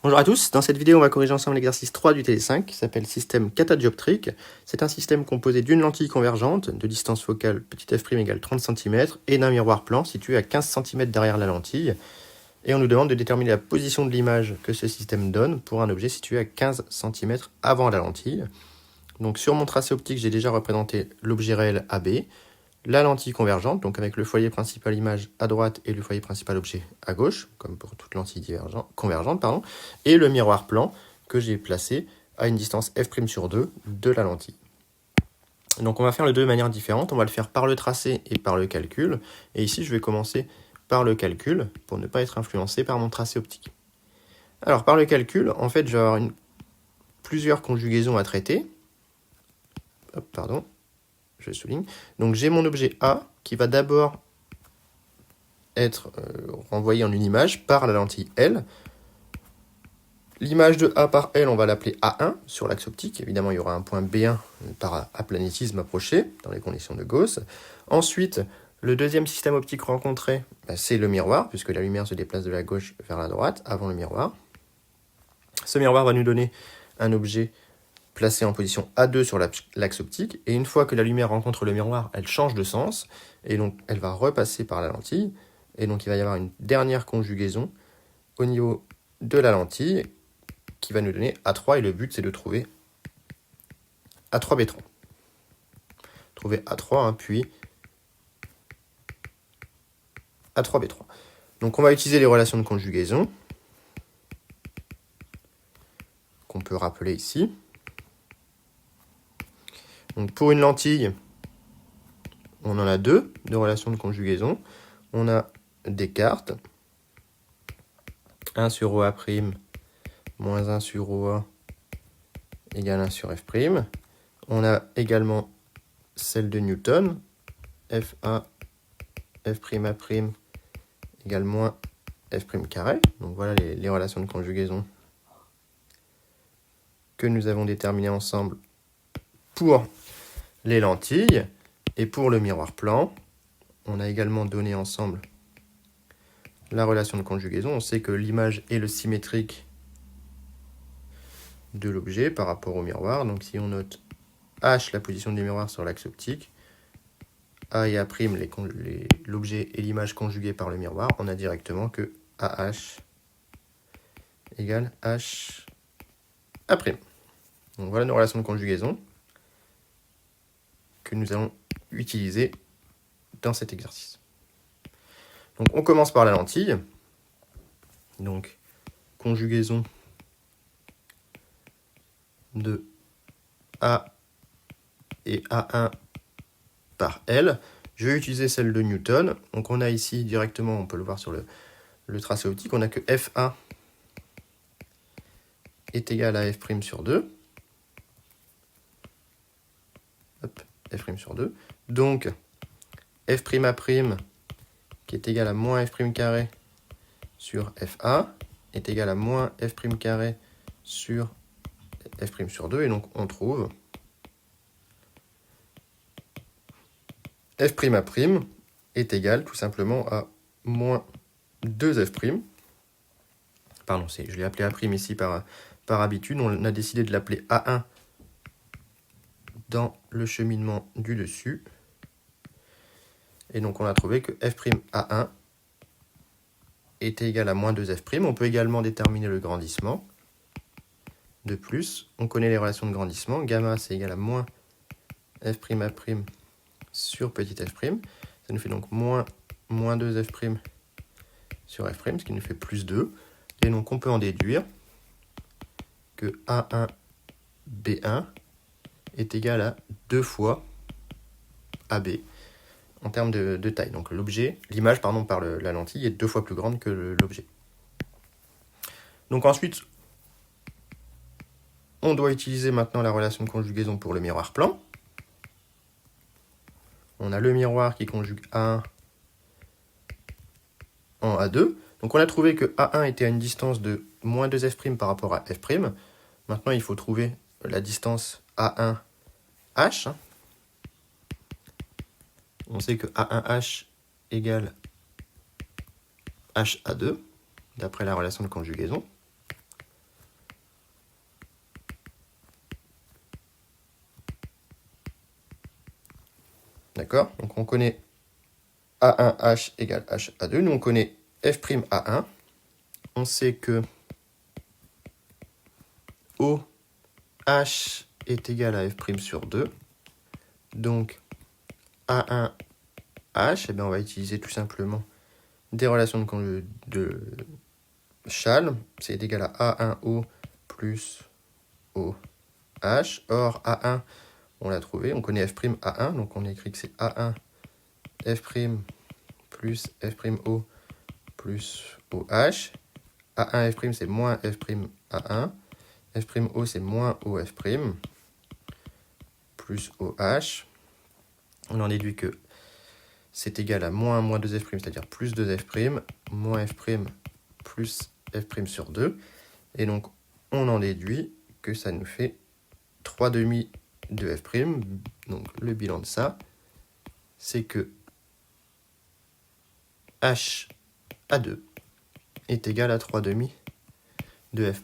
Bonjour à tous, dans cette vidéo on va corriger ensemble l'exercice 3 du TD5 qui s'appelle système catadioptrique. C'est un système composé d'une lentille convergente de distance focale petit f' égale 30 cm et d'un miroir plan situé à 15 cm derrière la lentille. Et on nous demande de déterminer la position de l'image que ce système donne pour un objet situé à 15 cm avant la lentille. Donc sur mon tracé optique j'ai déjà représenté l'objet réel AB, la lentille convergente, donc avec le foyer principal image à droite et le foyer principal objet à gauche, comme pour toute lentille convergente, et le miroir plan que j'ai placé à une distance f' sur 2 de la lentille. Donc on va faire les deux de manière différente, on va le faire par le tracé et par le calcul, et ici je vais commencer par le calcul pour ne pas être influencé par mon tracé optique. Alors par le calcul, en fait je vais avoir plusieurs conjugaisons à traiter. Je souligne. Donc j'ai mon objet A qui va d'abord être renvoyé en une image par la lentille L. L'image de A par L, on va l'appeler A1 sur l'axe optique. Évidemment, il y aura un point B1 par aplanétisme approché dans les conditions de Gauss. Ensuite, le deuxième système optique rencontré, c'est le miroir, puisque la lumière se déplace de la gauche vers la droite avant le miroir. Ce miroir va nous donner un objet placée en position A2 sur l'axe optique, et une fois que la lumière rencontre le miroir, elle change de sens, et donc elle va repasser par la lentille, et donc il va y avoir une dernière conjugaison au niveau de la lentille, qui va nous donner A3, et le but c'est de trouver A3B3. Trouver A3, puis A3B3. Donc on va utiliser les relations de conjugaison, qu'on peut rappeler ici. Donc pour une lentille, on en a deux de relations de conjugaison. On a Descartes, 1 sur OA' moins 1 sur OA égale 1 sur F'. On a également celle de Newton, FA, F'A' égale moins F' carré. Donc voilà les relations de conjugaison que nous avons déterminées ensemble pour les lentilles. Et pour le miroir plan, on a également donné ensemble la relation de conjugaison. On sait que l'image est le symétrique de l'objet par rapport au miroir. Donc si on note H, la position du miroir sur l'axe optique, A et A', l'objet et l'image conjuguée par le miroir, on a directement que AH égale HA'. Donc voilà nos relations de conjugaison que nous allons utiliser dans cet exercice. Donc on commence par la lentille. Donc conjugaison de A et A1 par L. Je vais utiliser celle de Newton. Donc on a ici directement, on peut le voir sur le tracé optique, on a que FA est égal à F' sur 2. Hop, F' sur 2. Donc F'A' qui est égal à moins F' carré sur FA est égal à moins F' carré sur F' sur 2. Et donc on trouve F'A' est égal tout simplement à moins 2F'. Pardon, je l'ai appelé A' ici par habitude. On a décidé de l'appeler A1 dans le cheminement du dessus. Et donc on a trouvé que F'A1 est égal à moins 2F'. On peut également déterminer le grandissement. De plus, on connaît les relations de grandissement. Gamma, c'est égal à moins F'A' sur petit f'. Ça nous fait donc moins 2F' sur F', ce qui nous fait plus 2. Et donc on peut en déduire que A1 B1 est égal à 2 fois AB en termes de taille. Donc l'image par la lentille est 2 fois plus grande que l'objet. Donc ensuite, on doit utiliser maintenant la relation de conjugaison pour le miroir plan. On a le miroir qui conjugue A1 en A2. Donc on a trouvé que A1 était à une distance de moins 2F' par rapport à F'. Maintenant, il faut trouver la distance A1H. On sait que A1H égale HA2, d'après la relation de conjugaison. D'accord? Donc on connaît A1H égale HA2. Nous on connaît F'A1. On sait que OH est égal à F' sur 2. Donc A1H, eh bien, on va utiliser tout simplement des relations de Schall. C'est égal à A1O plus OH. Or, A1, on l'a trouvé. On connaît F'A1. Donc on écrit que c'est A1 F' plus F'O plus OH. A1 F' c'est moins F'A1. F'O c'est moins OF' plus OH. On en déduit que c'est égal à moins 2F', c'est-à-dire plus 2F', moins F' plus F' sur 2. Et donc, on en déduit que ça nous fait 3 demi de F'. Donc, le bilan de ça, c'est que HA2 est égal à 3 demi de F'.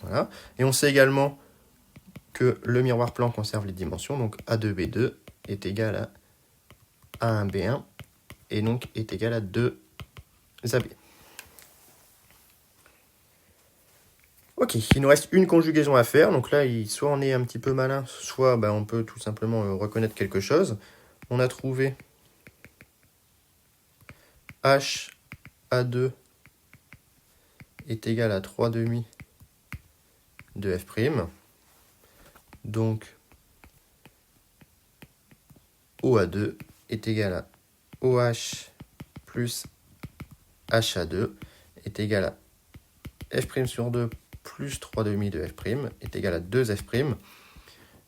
Voilà. Et on sait également que le miroir plan conserve les dimensions, donc A2B2 est égal à A1B1 et donc est égal à 2AB. Ok, il nous reste une conjugaison à faire, donc là, soit on est un petit peu malin, soit on peut tout simplement reconnaître quelque chose. On a trouvé HA2 est égal à 3 demi de F'. Donc, OA2 est égal à OH plus HA2 est égal à F' sur 2 plus 3 demi de F' est égal à 2F'.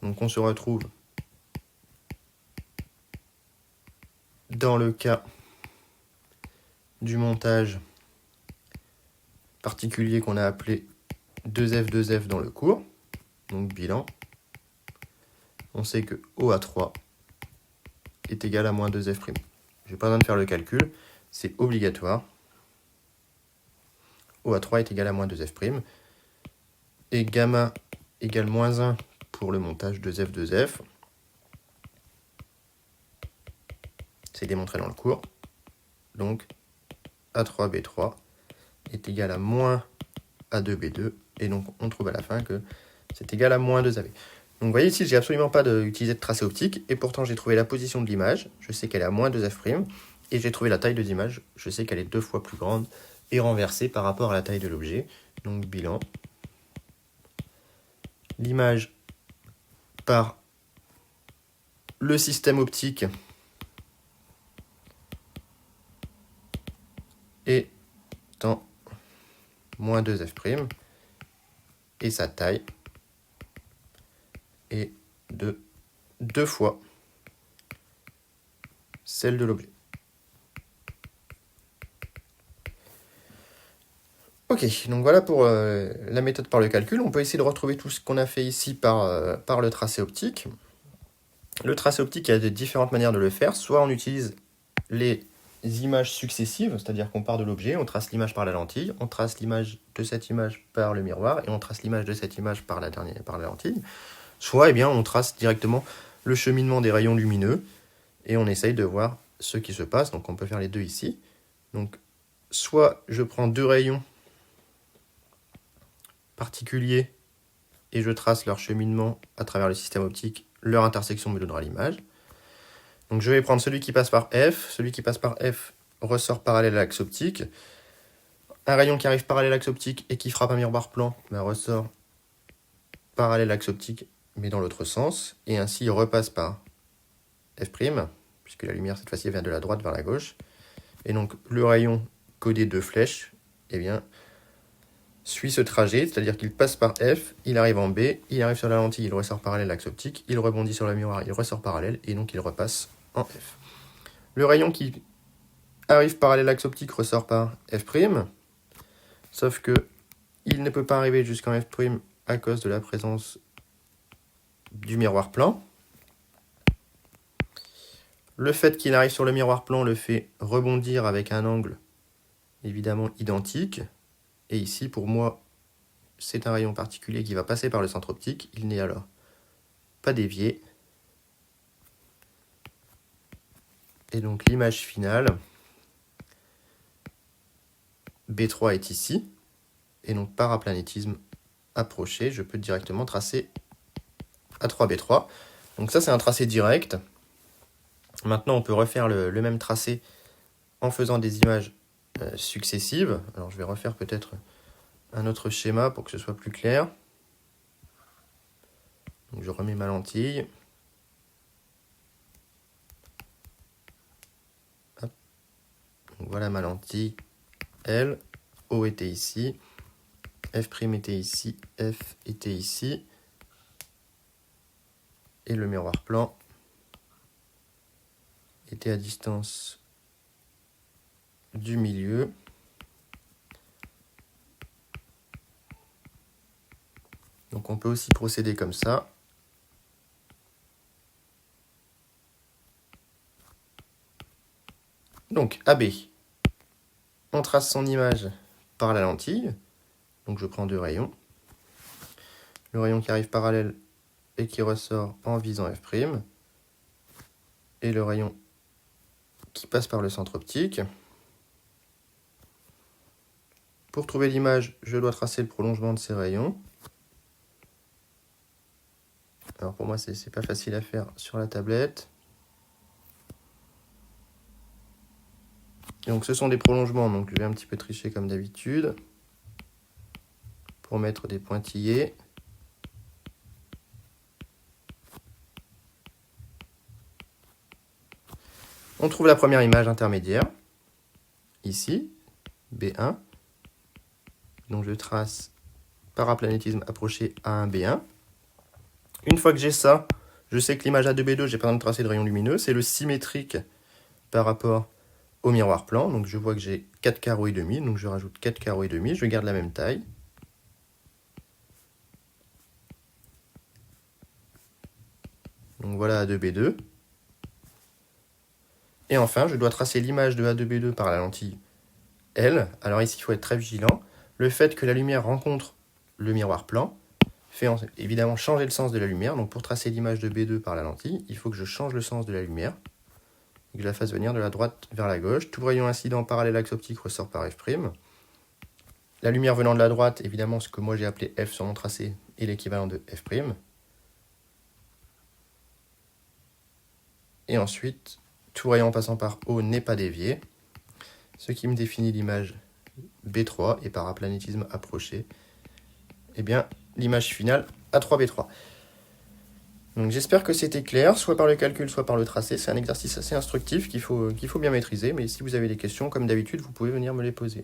Donc on se retrouve dans le cas du montage particulier qu'on a appelé 2F dans le cours. Donc bilan. On sait que OA3 est égal à moins 2F'. Je n'ai pas besoin de faire le calcul, c'est obligatoire. OA3 est égal à moins 2F'. Et gamma égale moins 1 pour le montage 2F. C'est démontré dans le cours. Donc A3B3 est égal à moins A2B2. Et donc on trouve à la fin que c'est égal à moins 2AB. Donc vous voyez ici, j'ai absolument pas utilisé de tracé optique. Et pourtant j'ai trouvé la position de l'image. Je sais qu'elle est à moins 2F'. Et j'ai trouvé la taille de l'image. Je sais qu'elle est 2 fois plus grande et renversée par rapport à la taille de l'objet. Donc bilan. L'image par le système optique étant moins 2F', et sa taille est de 2 fois celle de l'objet. Ok, donc voilà pour la méthode par le calcul. On peut essayer de retrouver tout ce qu'on a fait ici par le tracé optique. Le tracé optique, il y a de différentes manières de le faire. Soit on utilise les images successives, c'est-à-dire qu'on part de l'objet, on trace l'image par la lentille, on trace l'image de cette image par le miroir, et on trace l'image de cette image par la lentille. Soit on trace directement le cheminement des rayons lumineux, et on essaye de voir ce qui se passe. Donc on peut faire les deux ici. Donc soit je prends 2 rayons particuliers, et je trace leur cheminement à travers le système optique, leur intersection me donnera l'image. Donc je vais prendre celui qui passe par F. Celui qui passe par F ressort parallèle à l'axe optique. Un rayon qui arrive parallèle à l'axe optique et qui frappe un miroir plan ressort parallèle à l'axe optique, mais dans l'autre sens. Et ainsi il repasse par F', puisque la lumière cette fois-ci vient de la droite vers la gauche. Et donc le rayon codé de flèches suit ce trajet, c'est-à-dire qu'il passe par F, il arrive en B, il arrive sur la lentille, il ressort parallèle à l'axe optique, il rebondit sur le miroir, il ressort parallèle, et donc il repasse en F. Le rayon qui arrive parallèle à l'axe optique ressort par F', sauf que il ne peut pas arriver jusqu'en F' à cause de la présence du miroir plan. Le fait qu'il arrive sur le miroir plan le fait rebondir avec un angle évidemment identique. Et ici, pour moi, c'est un rayon particulier qui va passer par le centre optique. Il n'est alors pas dévié. Et donc l'image finale, B3 est ici. Et donc paraplanétisme approché, je peux directement tracer A3B3. Donc ça c'est un tracé direct. Maintenant on peut refaire le même tracé en faisant des images successives. Alors je vais refaire peut-être un autre schéma pour que ce soit plus clair. Donc je remets ma lentille. Hop. Donc voilà ma lentille L. O était ici. F' était ici. F était ici. Et le miroir plan était à distance du milieu. Donc on peut aussi procéder comme ça. Donc AB, on trace son image par la lentille. Donc je prends deux rayons. Le rayon qui arrive parallèle et qui ressort en visant F'. Et le rayon qui passe par le centre optique. Pour trouver l'image, je dois tracer le prolongement de ces rayons. Alors pour moi, c'est pas facile à faire sur la tablette. Et donc ce sont des prolongements, donc je vais un petit peu tricher comme d'habitude pour mettre des pointillés. On trouve la première image intermédiaire, ici, B1. Donc je trace paraplanétisme approché A1, B1. Une fois que j'ai ça, je sais que l'image A2, B2, j'ai pas besoin de tracer de rayon lumineux. C'est le symétrique par rapport au miroir plan. Donc je vois que j'ai 4 carreaux et demi. Donc je rajoute 4 carreaux et demi. Je garde la même taille. Donc voilà A2, B2. Et enfin, je dois tracer l'image de A2, B2 par la lentille L. Alors ici, il faut être très vigilant. Le fait que la lumière rencontre le miroir plan fait évidemment changer le sens de la lumière. Donc pour tracer l'image de B2 par la lentille, il faut que je change le sens de la lumière et que je la fasse venir de la droite vers la gauche. Tout rayon incident parallèle axe optique ressort par F'. La lumière venant de la droite, évidemment, ce que moi j'ai appelé F sur mon tracé, est l'équivalent de F'. Et ensuite, tout rayon passant par O n'est pas dévié, ce qui me définit l'image B3 et paraplanétisme approché. Eh bien, l'image finale A3B3. Donc j'espère que c'était clair, soit par le calcul, soit par le tracé. C'est un exercice assez instructif qu'il faut bien maîtriser, mais si vous avez des questions, comme d'habitude, vous pouvez venir me les poser.